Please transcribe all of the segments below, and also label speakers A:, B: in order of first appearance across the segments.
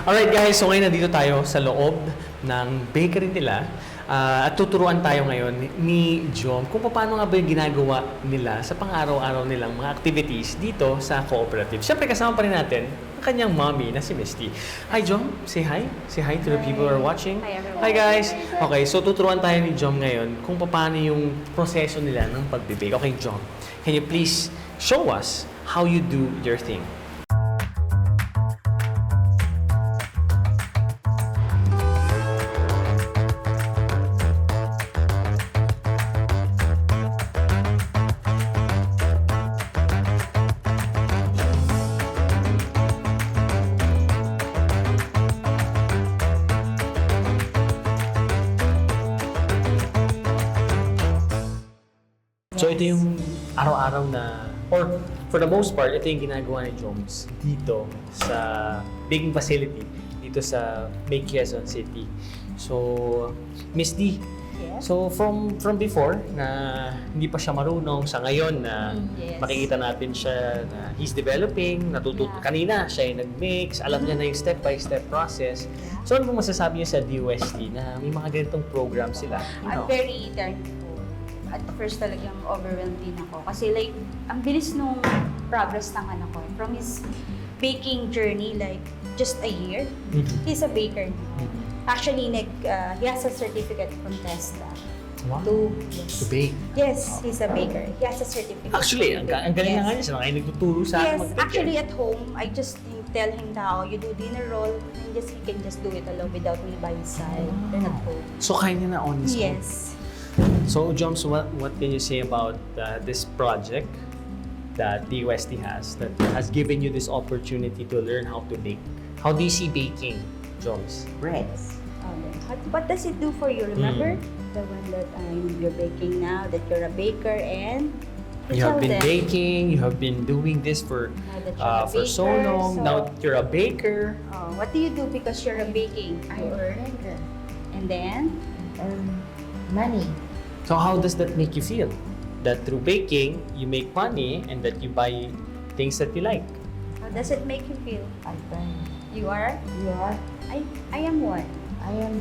A: Alright guys, so ngayon nandito tayo sa loob ng bakery nila at tuturuan tayo ngayon ni Jom kung paano nga ba yung ginagawa nila sa pang-araw-araw nilang mga activities dito sa cooperative. Siyempre kasama pa rin natin ang kanyang mommy na si Misty. Hi Jom, say hi. Say hi to the people who are watching.
B: Hi everyone.
A: Hi guys. Okay, so tuturuan tayo ni Jom ngayon kung paano yung proseso nila ng pag-bake. Okay Jom, can you please show us how you do your thing? So ito yung araw-araw na, or for the most part, ito yung ginagawa ni Joms dito sa baking facility, dito sa May Quezon City. So, Miss D,
B: Yes.
A: so from before na hindi pa siya marunong, sa ngayon na
B: Yes.
A: makikita natin siya na he's developing,
B: Yeah.
A: kanina siya yung nag-mix, alam niya na yung step-by-step process.
B: Yeah.
A: So ano pong masasabi niyo sa DOST na may mga ganitong program sila?
B: I'm very thankful. At first talagang overwhelmed din ako. Kasi like, ang bilis nung progress ng anak ko. From his baking journey, like just a year, he's a baker now. Actually, he has a certificate from Tesla.
A: Wow.
B: To
A: bake.
B: Yes, he's a baker. He has a certificate.
A: Actually, ang galing na nga niya. Siya na kayo nagtuturo sa akin
B: Yes,
A: mag-bake.
B: actually at home, I just tell him now, you do dinner roll, and he can just do it alone without me by his side. Then at home.
A: So, kaya niya na on his own.
B: Yes.
A: So, Joms, what can you say about this project that DOST has that has given you this opportunity to learn how to bake? How do you see baking, Joms?
C: Breads.
B: What does it do for you? Remember the one that you're baking now, that you're a baker and
A: You have
B: tell
A: been
B: them,
A: baking, you have been doing this for
B: now that you're a
A: for so
B: baker,
A: long.
B: so,
A: Now you're a baker.
B: what do you do because you're a baking?
C: I
B: You earn,
C: earn
B: and then
C: money.
A: So how does that make you feel? That through baking, you make money and that you buy things that you like.
B: how does it make you feel?
C: I earn.
B: You are?
C: You are.
B: I am one.
C: I am.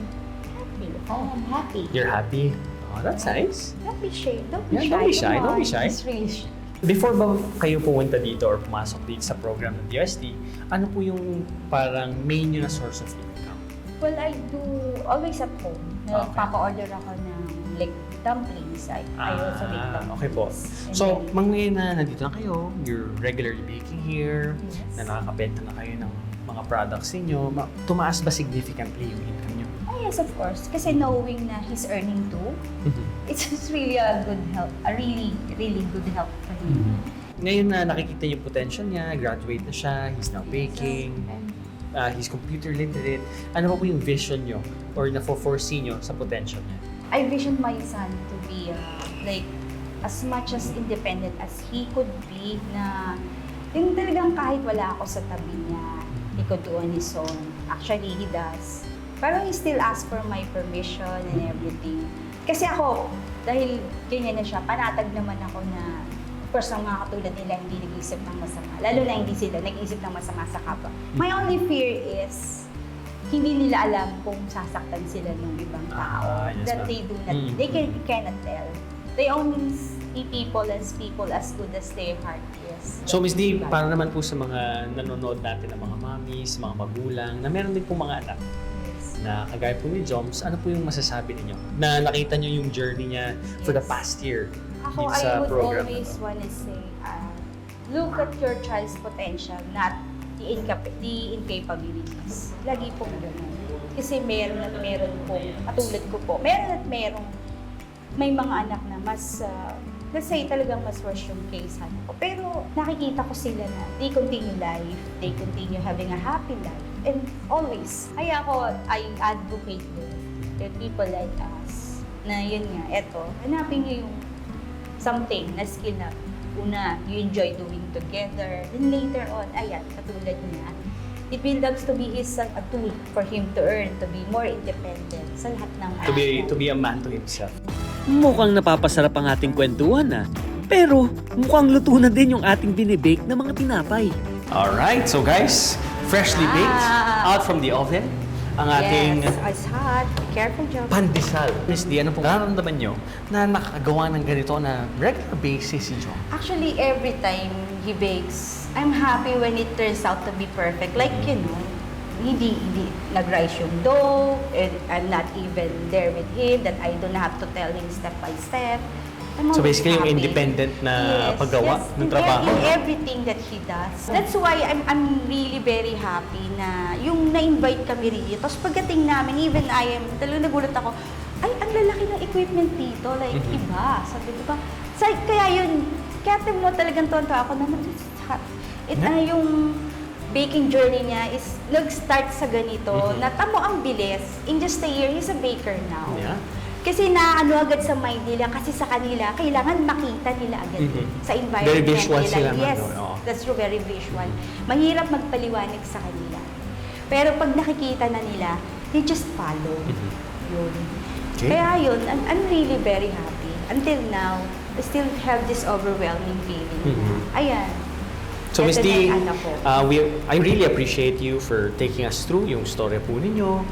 B: Happy.
C: I am happy.
A: You're happy? Oh, that's nice.
B: Don't be shy. Don't be
A: Yeah,
B: shy.
A: don't be shy,
B: Come
A: don't be
B: on.
A: shy.
B: It's really shy.
A: Before ba kayo pumunta dito or pumasok dito sa program ng DOST, ano po yung parang main nyo na source of income?
B: Well, I do always at home.
A: Okay.
B: Nagpapa-order ako ng like dumplings. I also make dumplings.
A: Okay po.
B: And
A: So,
B: then,
A: ngayon na nandito na kayo, you're regularly baking here,
B: yes.
A: na nakakabenta na kayo ng mga products ninyo, tumaas ba significantly yung income nyo?
B: Oh yes, of course. Kasi knowing na he's earning too, it's just really a good help. A really, really good help for him.
A: Ngayon na nakikita yung potential niya, graduate na siya, he's now baking, he's computer literate, ano pa po yung vision nyo or na-foresee nyo sa potential niya?
B: I visioned my son to be like as much as independent as he could be, na yung talagang kahit wala ako sa tabi niya, he could do on his own. Actually, he does. Pero he still asks for my permission and everything. Kasi ako, dahil ganyan na siya, panatag naman ako na, of course, ang mga katulad nila hindi nag-iisip ng masama. Lalo na hindi sila nag-iisip ng masama sa kapwa. My only fear is, hindi nila alam kung sasaktan sila ng ibang tao.
A: Yes,
B: That
A: ma'am.
B: they do not, they cannot tell. They only see people as good as their heart is.
A: So Miss D, para naman po sa mga nanonood natin ng mga mommies, mga magulang, na meron din po mga anak
B: Yes.
A: na kagaya po ni Joms, ano po yung masasabi ninyo? Na nakita nyo yung journey niya for the
B: Yes.
A: past year
B: Ako,
A: dito sa
B: I would
A: program na
B: always
A: to.
B: want to say, look at your child's potential, not the incapabilities. Lagi pong gano'n. Kasi meron at meron po, katulad ko po, meron at merong may mga anak na mas, let's say talagang mas worse yung case ko. Pero nakikita ko sila na they continue life, they continue having a happy life. And always, kaya I advocate with people like us na yun nga, eto, hanapin niyo yung something na skill na una, you enjoy doing together. Then later on, ayan, katulad niya, it builds to be a tool for him to earn, to be more independent sa lahat ng
A: To be a man to himself.
D: Mukhang napapasarap ang ating kwentuhan na. Pero mukhang luto na din yung ating binibake na mga tinapay.
A: Alright, so guys, freshly baked, out from the oven, ang ating
B: Yes, it's hot. Be careful, John.
A: pandesal. Miss D, ano pong nararamdaman nyo na nakagawa ng ganito na regular basis si John?
B: Actually, every time he bakes, I'm happy when it turns out to be perfect. Like, hindi nag-rise yung dough, and I'm not even there with him, that I don't have to tell him step by step. I'm
A: So
B: always
A: basically, yung
B: happy.
A: independent na paggawa ng trabaho.
B: In everything that he does. That's why I'm really very happy na yung na-invite kami rito. Tapos pagdating namin, even I am, talagang nagulat ako, ay, ang lalaki ng equipment dito. Like, iba. Sabi ko ba? Kaya yun, kaya mo talagang tonto ako na yung baking journey niya is nag-start sa ganito, na tamo ang bilis. In just a year, he's a baker now.
A: Yeah.
B: Kasi naano agad sa mind nila, kasi sa kanila, kailangan makita nila agad sa environment
A: Very visual
B: nila.
A: sila.
B: Yes,
A: Oo.
B: that's true, very visual. Mahirap magpaliwanag sa kanila. Pero pag nakikita na nila, they just follow. Yun.
A: Okay.
B: Kaya yun, I'm really very happy. Until now, I still have this overwhelming feeling. Ayan.
A: So Miss
B: Ito na
A: D,
B: yung anak ko.
A: I really appreciate you for taking us through yung story po ninyo,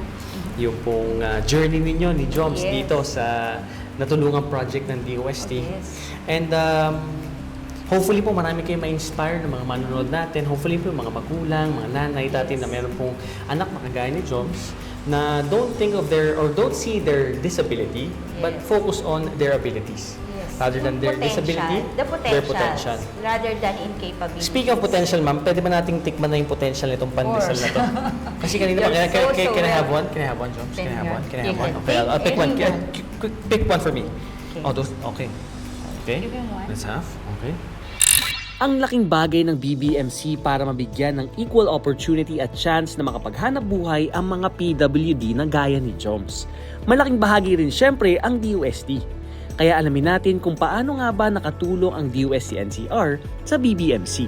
A: yung pong journey ninyo ni Joms
B: Yes.
A: dito sa natulungang project ng DOST.
B: Yes.
A: And hopefully po marami kayong ma-inspire ng mga manonood natin. Hopefully po yung mga magulang, mga nanay natin na meron pong anak na kagaya ni Joms na don't think of don't see their disability, but
B: Yes.
A: focus on their abilities.
B: Yes.
A: Rather than their disability, their potential.
B: Rather than incapability.
A: Speaking of potential, ma'am, pwede ba nating tikman na yung potential nitong pandesal na to? Kasi kanina pa,
B: You're so
A: can I have
B: well.
A: one? Can I have one, Joms? Can I have one? Can I
B: You
A: have one?
B: can
A: Okay, I'll pick
B: take
A: one.
B: anyone.
A: Pick one for me.
B: Okay.
A: Oh, those, okay. Okay,
B: Give him one.
A: let's have. Okay.
D: Ang laking bagay ng BBMC para mabigyan ng equal opportunity at chance na makapaghanap buhay ang mga PWD na gaya ni Joms. Malaking bahagi rin syempre ang DOST. Kaya alamin natin kung paano nga ba nakatulong ang DOST NCR sa BBMC.